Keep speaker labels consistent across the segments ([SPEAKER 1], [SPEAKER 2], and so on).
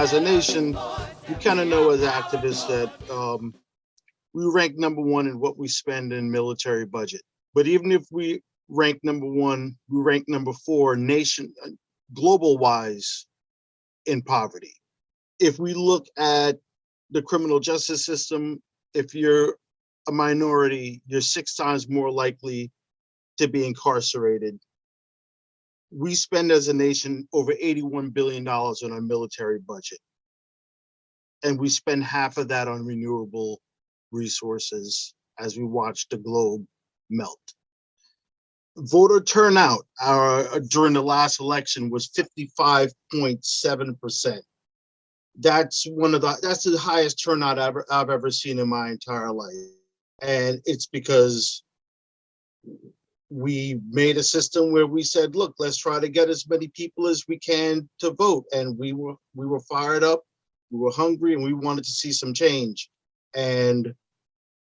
[SPEAKER 1] as a nation, we kind of know as activists that we rank number one in what we spend in military budget. But even if we rank number one, we rank number four global wise in poverty. If we look at the criminal justice system, if you're a minority, you're 6 times more likely to be incarcerated. We spend as a nation over $81 billion on our military budget. And we spend half of that on renewable resources as we watch the globe melt. Voter turnout during the last election was 55.7%. That's the highest turnout I've ever seen in my entire life. And it's because we made a system where we said, look, let's try to get as many people as we can to vote. And we were fired up, we were hungry, and we wanted to see some change. And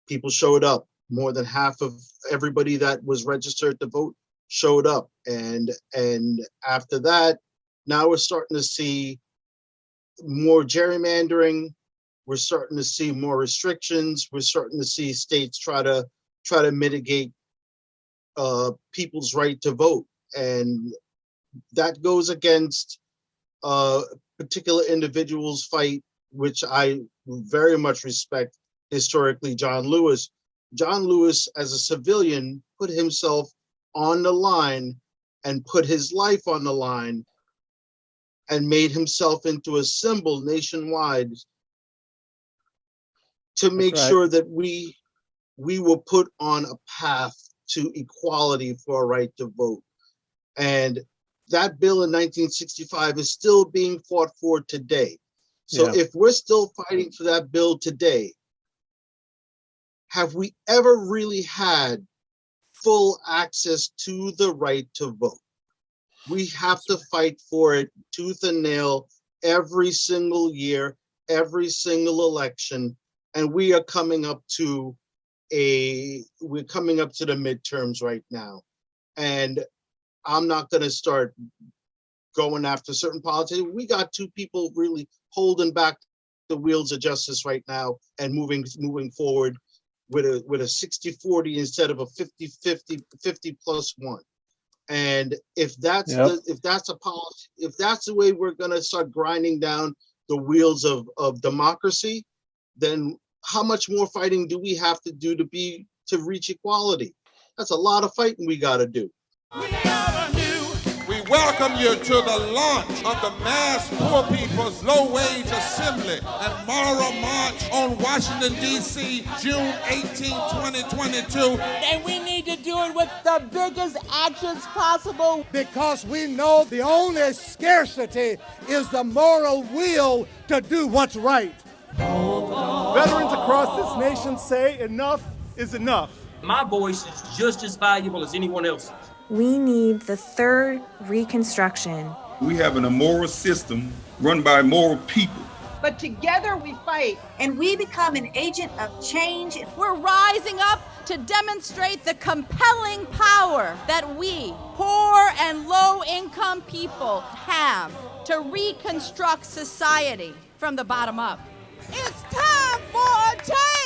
[SPEAKER 1] people showed up. More than half of everybody that was registered to vote showed up. And after that, now we're starting to see more gerrymandering. We're starting to see more restrictions. We're starting to see states try to mitigate people's right to vote, and that goes against particular individuals' fight, which I very much respect. Historically, John Lewis, as a civilian, put himself on the line and put his life on the line and made himself into a symbol nationwide to make sure that we were put on a path to equality for a right to vote. And that bill in 1965 is still being fought for today. So if we're still fighting for that bill today, have we ever really had full access to the right to vote? We have to fight for it tooth and nail every single year, every single election. And we are coming up to the midterms right now. And I'm not going to start going after certain politicians. We got two people really holding back the wheels of justice right now and moving forward with a 60-40 instead of a 50-50, 50+1. And if that's the way we're going to start grinding down the wheels of democracy, then how much more fighting do we have to do to reach equality? That's a lot of fighting we got to do.
[SPEAKER 2] We welcome you to the launch of the Mass Poor People's Low-Wage Assembly and Moral March on Washington, D.C., June 18, 2022.
[SPEAKER 3] And we need to do it with the biggest actions possible.
[SPEAKER 4] Because we know the only scarcity is the moral will to do what's right.
[SPEAKER 5] Veterans across this nation say enough is enough.
[SPEAKER 6] My voice is just as valuable as anyone else's.
[SPEAKER 7] We need the third Reconstruction.
[SPEAKER 8] We have an immoral system run by immoral people.
[SPEAKER 9] But together we fight.
[SPEAKER 10] And we become an agent of change.
[SPEAKER 3] We're rising up to demonstrate the compelling power that we, poor and low-income people, have to reconstruct society from the bottom up. It's time for a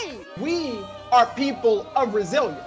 [SPEAKER 3] change!
[SPEAKER 9] We are people of resilience.